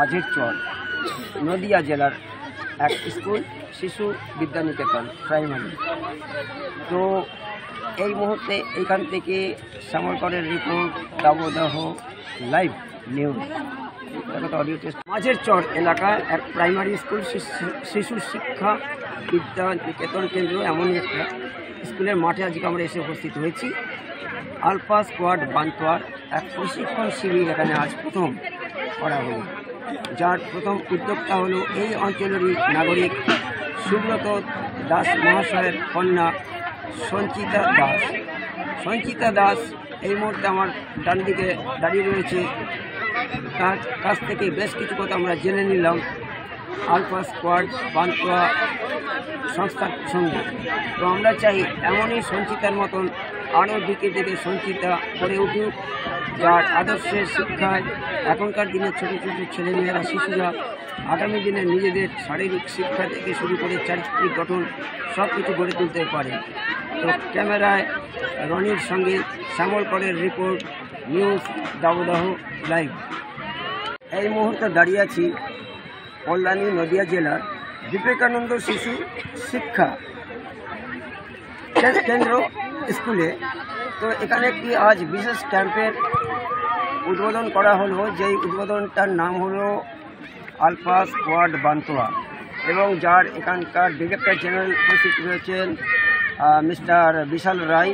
মাঝের চর নদিয়া জেলার এক স্কুল শিশু বিদ্যানিকেতন প্রাইমারি। তো এই মুহূর্তে এখান থেকে শ্যামলকরের রিপোর্ট, দাবদাহ লাইভ নিউজ। Audio test. মাঝের চর এলাকায় এক প্রাইমারি স্কুল শিশু শিক্ষা বিদ্যানিকেতন কেন্দ্র, এমনই একটা স্কুলের মাঠে আজকে আমরা এসে উপস্থিত হয়েছি। আলফা স্কোয়াড বান্তোয়ার এক প্রশিক্ষণ শিবির এখানে আজ প্রথম করা হলো, যার প্রথম উদ্যোক্তা হলো এই অঞ্চলেরই নাগরিক সুব্রত দাস মহাশয়ের কন্যা সঞ্চিতা দাস। সঞ্চিতা দাস এই মুহূর্তে আমার ডান দিকে দাঁড়িয়ে রয়েছে। তার কাছ থেকে বেশ কিছু কথা আমরা জেনে নিলাম আলফা স্কোয়াড বান্তোয়া সংস্থার সঙ্গে। তো আমরা চাই এমনই সঞ্চিতার মতন আরও দিকে দিকে সঞ্চিতা গড়ে উঠুক, যার আদর্শের শিক্ষায় এখনকার দিনের ছোটো ছোটো ছেলেমেয়েরা, শিশুরা আগামী দিনে নিজেদের শারীরিক শিক্ষা থেকে শুরু করে চারিত্রিক গঠন সব কিছু গড়ে তুলতে পারে। তো ক্যামেরায় রনির সঙ্গে শ্যামলকরের রিপোর্ট, নিউজ দাবদাহ লাইভ। এই মুহূর্তে দাঁড়িয়ে আছি কল্যাণী নদিয়া জেলার বিবেকানন্দ শিশু শিক্ষা কেন্দ্র স্কুলে। তো এখানে একটি আজ বিশেষ ক্যাম্পের উদ্বোধন করা হলো, যেই উদ্বোধনটার নাম হলো আলফা স্কোয়াড বান্তোয়া, এবং যার এখানকার ডিরেক্টর জেনারেল উপস্থিত রয়েছেন মিস্টার বিশাল রায়।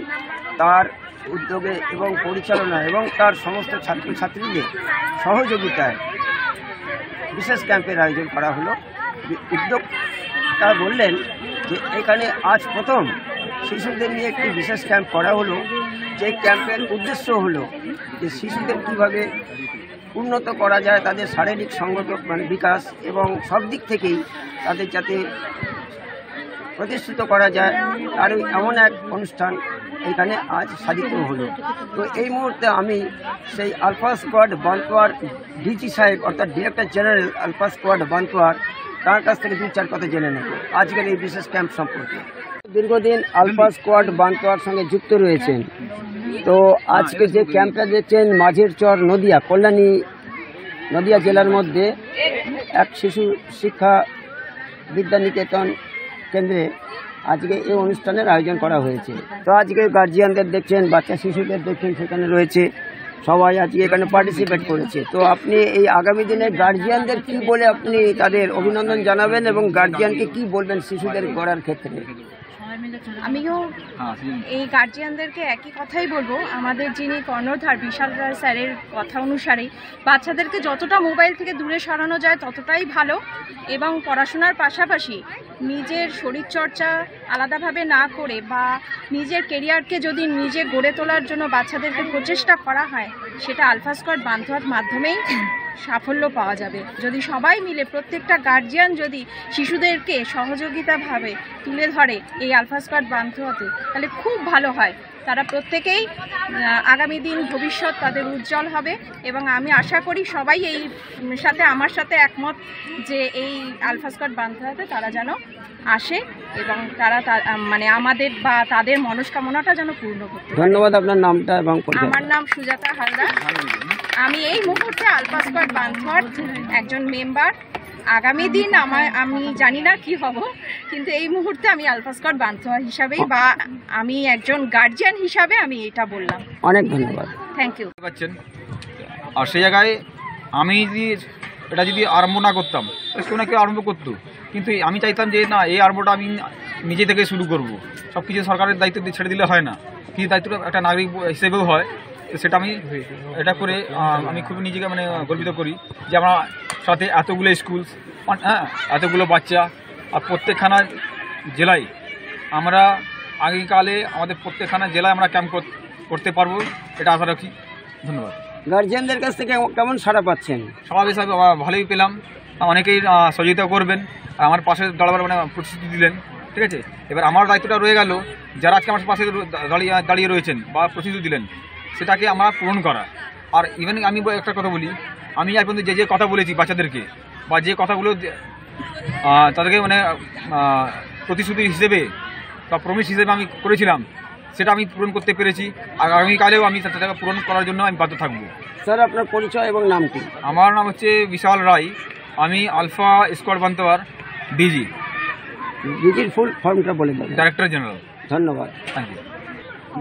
তার উদ্যোগে এবং পরিচালনা এবং তার সমস্ত ছাত্রছাত্রীদের সহযোগিতায় বিশেষ ক্যাম্পের আয়োজন করা হলো। উদ্যোক্তা বললেন যে এখানে আজ প্রথম শিশুদের নিয়ে একটি বিশেষ ক্যাম্প করা হলো, যে ক্যাম্পের উদ্দেশ্য হলো যে শিশুদের কীভাবে উন্নত করা যায়, তাদের শারীরিক সংগত বিকাশ এবং সব দিক থেকেই তাদের যাতে প্রতিষ্ঠিত করা যায়, আর এমন এক অনুষ্ঠান এখানে আজ সাধিত হলো। তো এই মুহূর্তে আমি সেই আলফা স্কোয়াড বান্তোয়ার ডিজি সাহেব, অর্থাৎ ডিরেক্টর জেনারেল আলফা স্কোয়াড বান্তোয়ার, তার কাছ থেকে 2-4 কথা জেনে নেব আজকের এই বিশেষ ক্যাম্প সম্পর্কে। দীর্ঘদিন আলফা স্কোয়াড বান্তোয়ার সঙ্গে যুক্ত রয়েছেন। তো আজকে যে ক্যাম্পটা দেখছেন মাঝের চর নদিয়া, কল্যাণী নদিয়া জেলার মধ্যে এক শিশু শিক্ষা বিদ্যানিকেতন কেন্দ্রে আজকে এই অনুষ্ঠানের আয়োজন করা হয়েছে। তো আজকে গার্জিয়ানদের দেখছেন, বাচ্চা শিশুদের দেখছেন, সেখানে রয়েছে সবাই আজকে এখানে পার্টিসিপেট করেছে। তো আপনি এই আগামী দিনে গার্জিয়ানদের কি বলে আপনি তাদের অভিনন্দন জানাবেন এবং গার্জিয়ানকে কি বলবেন শিশুদের গড়ার ক্ষেত্রে? আমিও এই গার্জিয়ানদেরকে একই কথাই বলবো, আমাদের যিনি কর্ণধার বিশাল রায় স্যারের কথা অনুসারে বাচ্চাদেরকে যতটা মোবাইল থেকে দূরে সরানো যায় ততটাই ভালো, এবং পড়াশোনার পাশাপাশি নিজের শরীরচর্চা আলাদাভাবে না করে বা নিজের কেরিয়ারকে যদি নিজে গড়ে তোলার জন্য বাচ্চাদেরকে প্রচেষ্টা করা হয়, সেটা আলফা স্কোয়াড বান্তোয়ার মাধ্যমেই সাফল্য পাওয়া যাবে। যদি সবাই মিলে প্রত্যেকটা গার্জিয়ান যদি শিশুদেরকে সহযোগিতাভাবে তুলে ধরে এই আলফা স্কোয়াড বান্তোয়াতে, তাহলে খুব ভালো হয়। তারা প্রত্যেকেই আগামী দিন ভবিষ্যৎ তাদের উজ্জ্বল হবে, এবং আমি আশা করি সবাই এই সাথে আমার সাথে একমত যে এই আলফা স্কোয়াড বান্তোয়াতে তারা যেন আসে এবং তারা মানে আমাদের বা তাদের মনস্কামনাটা যেন পূর্ণ করতে। ধন্যবাদ। আপনার নামটা এবং? আমার নাম সুজাতা হালদার। আমি এই মুহূর্তে আলফা স্কোয়াড বান্তোয়ার একজন মেম্বার। আগামী দিন আমি জানি না কি হব, কিন্তু এই মুহূর্তে আমি আলফা স্কোয়াড বান্তোয়া হিসাবেই বা আমি একজন গার্জিয়ান হিসাবে আমি এটা বললাম। অনেক ধন্যবাদ। Thank you. আর সেই জায়গায় আমি যদি এটা যদি আরম্ভ না করতাম, কেউ না কেউ আরম্ভ করতো, কিন্তু আমি চাইতাম যে না, এই আরম্ভটা আমি নিজে থেকে শুরু করব। সব কিছু সরকারের দায়িত্ব ছেড়ে দিলে হয় না, কিছু দায়িত্বটা একটা নাগরিক হিসেবেও হয়। তো সেটা আমি এটা করে আমি খুব নিজেকে মানে গর্বিত করি যে আমরা সাথে এতগুলো স্কুল, হ্যাঁ, এতগুলো বাচ্চা, আর প্রত্যেকখানা জেলায় আমরা আগেকালে আমাদের প্রত্যেকখানা জেলায় আমরা ক্যাম্প করতে পারবো, এটা আশা রাখি। ধন্যবাদ। গার্জিয়ানদের কাছ থেকে কেমন সাড়া পাচ্ছেন? সবাই ভালোই পেলাম, অনেকেই সহযোগিতা করবেন, আমার পাশে দাঁড়াবার মানে প্রতিশ্রুতি দিলেন। ঠিক আছে, এবার আমার দায়িত্বটা রয়ে গেল যারা আজকে আমার পাশে দাঁড়িয়ে রয়েছেন বা প্রতিশ্রুতি দিলেন, সেটাকে আমরা পূরণ করা। আর ইভেন আমি একটা কথা বলি, আমি এখন যে কথা বলেছি বাচ্চাদেরকে, বা যে কথাগুলো তাদেরকে মানে প্রতিশ্রুতি হিসেবে বা প্রমিস হিসেবে আমি করেছিলাম, সেটা আমি পূরণ করতে পেরেছি। আর আগামীকালেও আমি সেটা পূরণ করার জন্য আমি বাধ্য থাকবো। স্যার আপনার পরিচয় এবং নাম কি? আমার নাম হচ্ছে বিশাল রায়, আমি আলফা স্কোয়াড বান্তোয়ার ডিজি, ডিজির ফুল ফর্মটা বলে দেবেন। Director general. ধন্যবাদ। Thank you.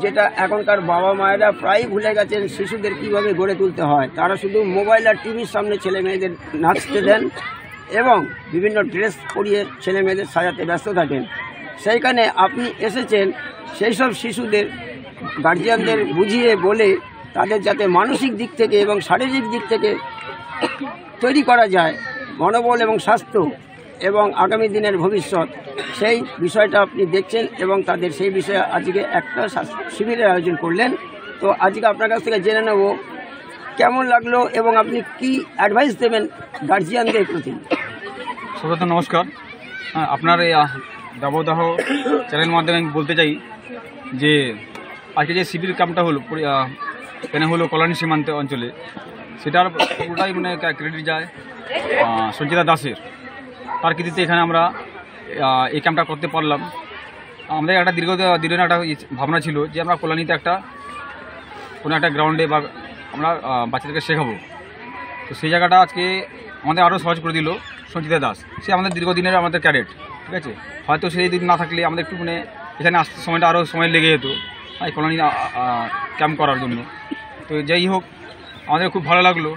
যেটা এখনকার বাবা মায়েরা প্রায় ভুলে গেছেন শিশুদের কিভাবে গড়ে তুলতে হয়। তারা শুধু মোবাইল আর টিভির সামনে ছেলে মেয়েদের নাচতে দেন এবং বিভিন্ন ড্রেস পরিয়ে ছেলে মেয়েদের সাজাতে ব্যস্ত থাকেন। সেইখানে আপনি এসেছেন সেই সব শিশুদের গার্জিয়ানদের বুঝিয়ে বলে তাদের যাতে মানসিক দিক থেকে এবং শারীরিক দিক থেকে তৈরি করা যায় মনোবল এবং স্বাস্থ্য এবং আগামী দিনের ভবিষ্যৎ, সেই বিষয়টা আপনি দেখছেন এবং তাদের সেই বিষয়ে আজকে একটা শিবিরের আয়োজন করলেন। তো আজকে আপনার কাছ থেকে জেনে নেব কেমন লাগলো এবং আপনি কি অ্যাডভাইস দেবেন গার্জিয়ানদের প্রতি। সর্বপ্রথম নমস্কার। আপনার এই দাবদাহ চ্যানেলের মাধ্যমে আমি বলতে চাই যে আজকে যে শিবির ক্যাম্পটা হলো এখানে হলো কল্যাণী সীমান্ত অঞ্চলে, সেটার পুরোটাই মানে ক্রেডিট যায় সঞ্চিতা দাসের। তার কৃতিত্বে এখানে আমরা এই ক্যাম্পটা করতে পারলাম। আমাদের একটা দীর্ঘদিন একটা ভাবনা ছিল যে আমরা কল্যাণীতে কোনো একটা গ্রাউন্ডে বা আমরা বাচ্চাদেরকে শেখাবো। তো সেই জায়গাটা আজকে আমাদের আরও সহজ করে দিল সঞ্চিতা দাস। সে আমাদের দীর্ঘদিনের আমাদের ক্যাডেট, ঠিক আছে। হয়তো সেই দিন না থাকলে আমাদের একটু মানে এখানে আসতে সময়টা আরও সময় লেগে যেত এই কলোনি ক্যাম্প করার জন্য। তো যাই হোক, আমাদের খুব ভালো লাগলো।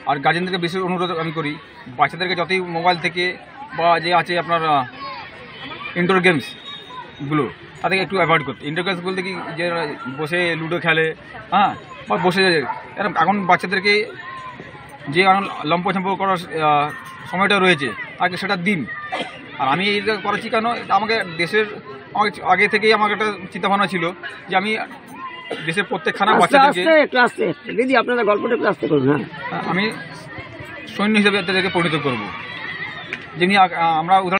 আর গার্জেনদেরকে বিশেষ অনুরোধ আমি করি, বাচ্চাদেরকে যতই মোবাইল থেকে বা যে আছে আপনার ইনডোর গেমসগুলো তাদেরকে একটু অ্যাভয়েড করতে। ইনডোর গেমস বলতে কি, যে বসে লুডো খেলে, হ্যাঁ, বা বসে এখন বাচ্চাদেরকে যে লম্পঝম্প করার সময়টা রয়েছে তাকে সেটা দিন। আর আমি এইটা করেছি কেন, আমাকে দেশের আগে থেকেই আমার একটা চিন্তাভাবনা ছিল যে আমি দেশের প্রত্যেকখানা বাচ্চাদেরকে দিদি আপনারা গল্পটা একটু আসতে করুন। আমি সৈন্য হিসেবে তাদেরকে পরিণত করবো। যেমনি আমরা